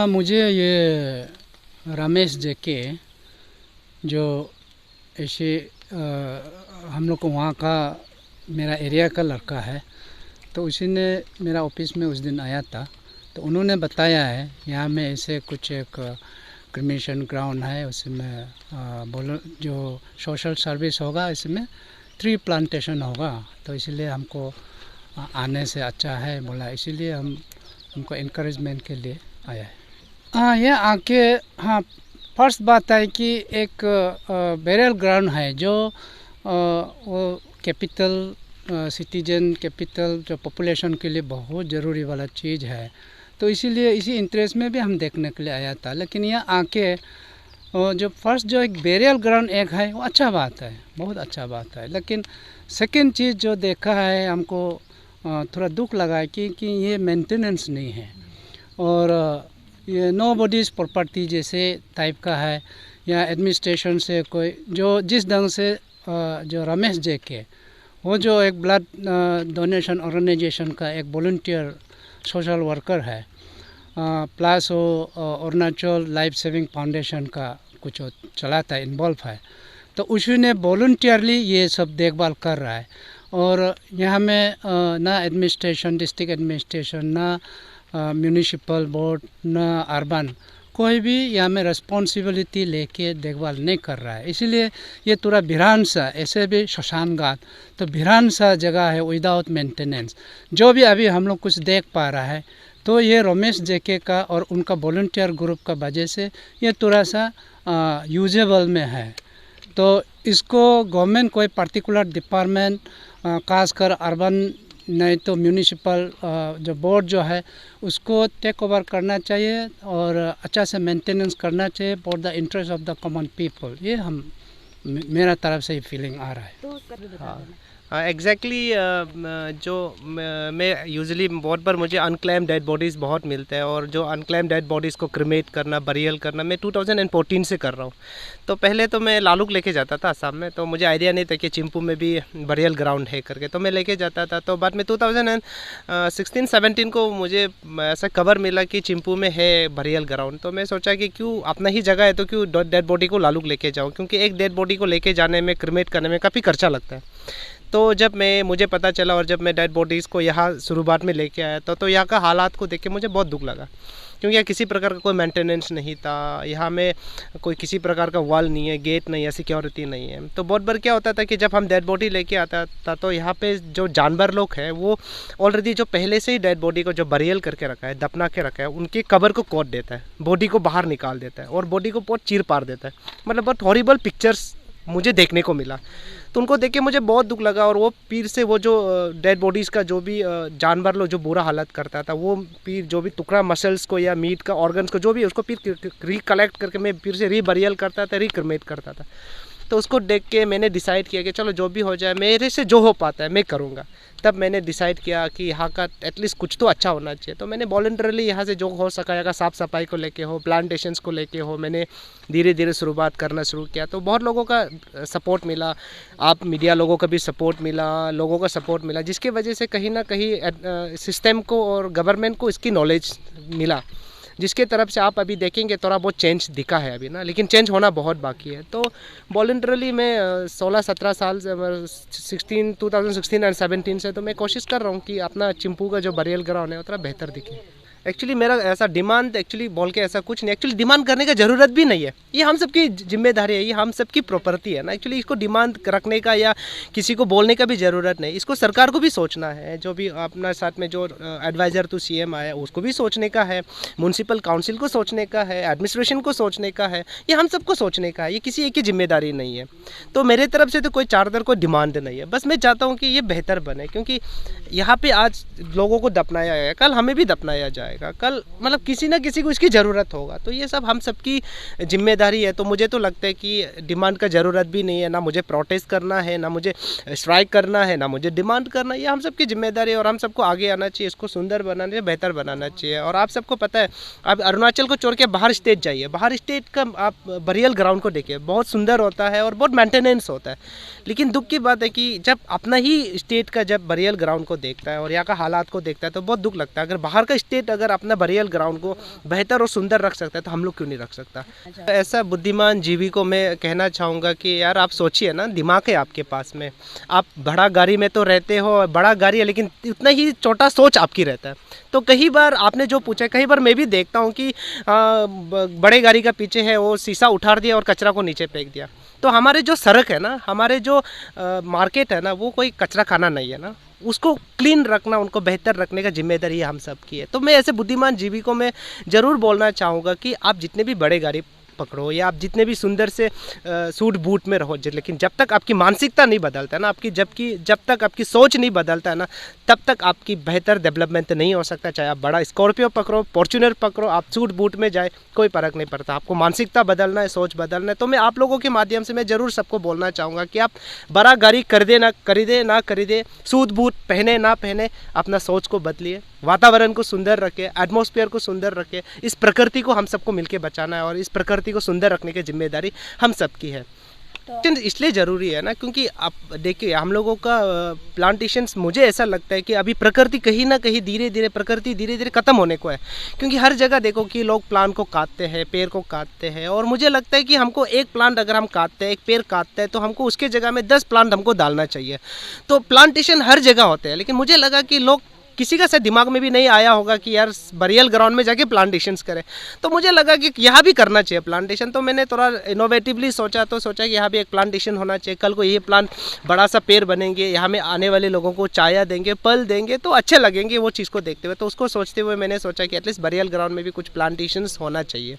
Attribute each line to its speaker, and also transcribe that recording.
Speaker 1: मुझे ये रमेश जेके जो ऐसे हम लोग को वहाँ का मेरा एरिया का लड़का है, तो उसी ने मेरा ऑफिस में उस दिन आया था। तो उन्होंने बताया है यहाँ में ऐसे कुछ एक क्रिमेशन ग्राउंड है, उसमें बोलो जो सोशल सर्विस होगा, इसमें ट्री प्लांटेशन होगा, तो इसलिए हमको आने से अच्छा है बोला, इसीलिए हमको इनकरेजमेंट के लिए आया है। हाँ, ये आके हाँ, फर्स्ट बात है कि एक बेरियल ग्राउंड है जो वो कैपिटल सिटीजन कैपिटल जो पॉपुलेशन के लिए बहुत ज़रूरी वाला चीज़ है, तो इसीलिए इसी इंटरेस्ट में भी हम देखने के लिए आया था। लेकिन यहाँ आके जो फर्स्ट जो एक बेरियल ग्राउंड एक है वो अच्छा बात है, बहुत अच्छा बात है। लेकिन सेकेंड चीज़ जो देखा है हमको थोड़ा दुख लगा है कि ये मेंटेनेंस नहीं है और ये नो बॉडीज़ प्रॉपर्टी जैसे टाइप का है, या एडमिनिस्ट्रेशन से कोई जो जिस ढंग से जो रमेश जेके वो जो एक ब्लड डोनेशन ऑर्गेनाइजेशन का एक वॉलंटियर सोशल वर्कर है, प्लस वो अरुणाचल लाइफ सेविंग फाउंडेशन का कुछ चलाता है, इन्वॉल्व है, तो उसने वॉलंटियरली ये सब देखभाल कर रहा है। और यहाँ में ना एडमिनिस्ट्रेशन डिस्ट्रिक्ट एडमिनिस्ट्रेशन, ना म्यूनिसिपल बोर्ड, ना अर्बन, कोई भी यहाँ में रिस्पॉन्सिबिलिटी लेके देखभाल नहीं कर रहा है। इसीलिए ये पूरा वीरान सा, ऐसे भी शमशान घाट तो वीरान सा जगह है विदाउट मेंटेनेंस। जो भी अभी हम लोग कुछ देख पा रहा है तो ये रमेश जेके का और उनका वॉलंटियर ग्रुप का वजह से ये थोड़ा सा यूजेबल में है। तो इसको गवर्नमेंट कोई पर्टिकुलर डिपार्टमेंट, खासकर अर्बन नहीं तो म्यूनिसिपल जो बोर्ड जो है उसको टेक ओवर करना चाहिए और अच्छा से मेंटेनेंस करना चाहिए for the interest of the common people. ये मेरा तरफ से ही फीलिंग आ रहा है।
Speaker 2: तो एग्जैक्टली जो मैं यूजुअली बहुत बार मुझे अनक्लेम डेड बॉडीज़ बहुत मिलते हैं, और जो अनक्लेम डेड बॉडीज़ को क्रिमेट करना, बरियल करना मैं 2014 से कर रहा हूँ। तो पहले तो मैं लालुक लेके जाता था असम में, तो मुझे आइडिया नहीं था कि चिंपू में भी बरियल ग्राउंड है करके, तो मैं लेके जाता था। तो बाद में 2016-17 को मुझे ऐसा खबर मिला कि चिंपू में है बरियल ग्राउंड, तो मैं सोचा कि क्यों अपना ही जगह है तो क्यों डेड बॉडी को लालुक लेके जाऊँ, क्योंकि एक डेड बॉडी को लेके जाने में, क्रिमेट करने में काफ़ी खर्चा लगता है। तो जब मुझे पता चला और जब मैं डेड बॉडीज़ को यहाँ शुरुआत में लेके आया था, तो यहाँ का हालात को देख के मुझे बहुत दुख लगा, क्योंकि यहाँ किसी प्रकार का कोई मेंटेनेंस नहीं था। यहाँ में कोई किसी प्रकार का वॉल नहीं है, गेट नहीं है, सिक्योरिटी नहीं है। तो बहुत बार क्या होता था कि जब हम डेड बॉडी लेके आता था तो यहाँ पे जो जानवर लोग हैं वो ऑलरेडी जो पहले से ही डेड बॉडी को जो बरियल करके रखा है, दफना के रखा है, उनकी कबर को कोट देता है, बॉडी को बाहर निकाल देता है और बॉडी को बहुत चीर पार देता है। मतलब बहुत हॉरिबल पिक्चर्स मुझे देखने को मिला, तो उनको देख के मुझे बहुत दुख लगा। और वो पीर से वो जो डेड बॉडीज़ का जो भी जानवर लोग जो बुरा हालत करता था, वो पीर जो भी टुकड़ा मसल्स को या मीट का ऑर्गन्स को जो भी उसको पीर रिकलेक्ट करके मैं पीर से रीबरियल करता था, रिक्रिमेट करता था। तो उसको देख के मैंने डिसाइड किया कि चलो जो भी हो जाए, मेरे से जो हो पाता है मैं करूँगा। तब मैंने डिसाइड किया कि यहाँ का एटलीस्ट कुछ तो अच्छा होना चाहिए। तो मैंने वॉलंटरली यहाँ से जो हो सका, यहाँ का साफ़ सफाई को लेके हो, प्लांटेशंस को लेके हो, मैंने धीरे धीरे शुरुआत करना शुरू किया। तो बहुत लोगों का सपोर्ट मिला, आप मीडिया लोगों का भी सपोर्ट मिला, लोगों का सपोर्ट मिला, जिसकी वजह से कहीं ना कहीं सिस्टम को और गवर्नमेंट को इसकी नॉलेज मिला, जिसके तरफ से आप अभी देखेंगे थोड़ा बहुत चेंज दिखा है अभी ना, लेकिन चेंज होना बहुत बाकी है। तो वॉलंटरली मैं 16-17 साल से 2016 एंड 17 से तो मैं कोशिश कर रहा हूँ कि अपना चिंपू का जो बरियल ग्राउंड है उतना बेहतर दिखे। एक्चुअली मेरा ऐसा डिमांड एक्चुअली बोल के ऐसा कुछ नहीं, एक्चुअली डिमांड करने का ज़रूरत भी नहीं है, ये हम सबकी जिम्मेदारी है, ये हम सबकी प्रॉपर्टी है ना। एक्चुअली इसको डिमांड रखने का या किसी को बोलने का भी ज़रूरत नहीं, इसको सरकार को भी सोचना है, जो भी अपना साथ में जो एडवाइज़र टू सीएम आया उसको भी सोचने का है, म्यूनसिपल काउंसिल को सोचने का है, एडमिनिस्ट्रेशन को सोचने का है, ये हम सबको सोचने का है, ये किसी एक की जिम्मेदारी नहीं है। तो मेरे तरफ से तो कोई चार्टर कोई डिमांड नहीं है, बस मैं चाहता हूँ कि ये बेहतर बने, क्योंकि यहाँ पे आज लोगों को दफनाया गया, कल हमें भी दफनाया जाएगा, कल मतलब किसी ना किसी को इसकी ज़रूरत होगा। तो ये सब हम सबकी जिम्मेदारी है। तो मुझे तो लगता है कि डिमांड का ज़रूरत भी नहीं है, ना मुझे प्रोटेस्ट करना है, ना मुझे स्ट्राइक करना है, ना मुझे डिमांड करना है, ये हम सबकी जिम्मेदारी है। और हम सबको आगे आना चाहिए, इसको सुंदर बनाना चाहिए, बेहतर बनाना चाहिए। और आप सबको पता है, आप अरुणाचल को छोड़ के बाहर स्टेट जाइए, बाहर स्टेट का आप बरियल ग्राउंड को देखिए, बहुत सुंदर होता है और बहुत मेंटेनेंस होता है। लेकिन दुख की बात है कि जब अपना ही स्टेट का जब बरियल ग्राउंड को देखता है और यहाँ का हालात को देखता है तो बहुत दुख लगता है। अगर बाहर का स्टेट अगर अगर अपना बरियल ग्राउंड को बेहतर और सुंदर रख सकता है तो हम लोग क्यों नहीं रख सकता। ऐसा बुद्धिमान जीवी को मैं कहना चाहूँगा कि यार आप सोचिए ना, दिमाग है आपके पास में, आप बड़ा गाड़ी में तो रहते हो, बड़ा गाड़ी है लेकिन उतना ही छोटा सोच आपकी रहता है। तो कई बार आपने जो पूछा, कई बार मैं भी देखता हूँ कि बड़े गाड़ी का पीछे है वो शीशा उठार दिया और कचरा को नीचे फेंक दिया। तो हमारे जो सड़क है ना, हमारे जो मार्केट है ना, वो कोई कचरा खाना नहीं है ना, उसको क्लीन रखना, उनको बेहतर रखने का जिम्मेदारी हम सब की है। तो मैं ऐसे बुद्धिमान जीवी को मैं ज़रूर बोलना चाहूँगा कि आप जितने भी बड़े गाड़ी पकड़ो या आप जितने भी सुंदर से सूट बूट में रहो, लेकिन जब तक आपकी मानसिकता नहीं बदलता है ना, जब तक आपकी सोच नहीं बदलता है ना, तब तक आपकी बेहतर डेवलपमेंट नहीं हो सकता। चाहे आप बड़ा स्कॉर्पियो पकड़ो, फॉर्च्यूनर पकड़ो, आप सूट बूट में जाए, कोई फ़र्क नहीं पड़ता। आपको मानसिकता बदलना है, सोच बदलना है। तो मैं आप लोगों के माध्यम से मैं ज़रूर सबको बोलना चाहूँगा कि आप बड़ा गाड़ी खरीदे ना खरीदे, सूट बूट पहने ना पहने, अपना सोच को बदलिए, वातावरण को सुंदर रखें, एटमॉस्फेयर को सुंदर रखें। इस प्रकृति को हम सबको मिलकर बचाना है और इस प्रकृति को सुंदर रखने की जिम्मेदारी हम सबकी है। तो इसलिए ज़रूरी है ना, क्योंकि आप देखिए हम लोगों का प्लांटेशंस, मुझे ऐसा लगता है कि अभी प्रकृति कहीं ना कहीं धीरे धीरे ख़त्म होने को है। क्योंकि हर जगह देखो कि लोग प्लांट को काटते हैं, पेड़ को काटते हैं, और मुझे लगता है कि हमको एक प्लांट अगर हम काटते हैं, एक पेड़ काटते हैं, तो हमको उसके जगह में 10 प्लांट हमको डालना चाहिए। तो प्लांटेशन हर जगह होते हैं, लेकिन मुझे लगा कि लोग, किसी का शायद दिमाग में भी नहीं आया होगा कि यार बरियल ग्राउंड में जाके प्लांटेशंस करें। तो मुझे लगा कि यहाँ भी करना चाहिए प्लांटेशन। तो मैंने थोड़ा इनोवेटिवली सोचा कि यहाँ भी एक प्लांटेशन होना चाहिए। कल को ये प्लांट बड़ा सा पेड़ बनेंगे, यहाँ में आने वाले लोगों को छाया देंगे, फल देंगे, तो अच्छे लगेंगे वो चीज़ को देखते हुए। तो उसको सोचते हुए मैंने सोचा कि एटलीस्ट बरियल ग्राउंड में भी कुछ प्लांटेशंस होना चाहिए।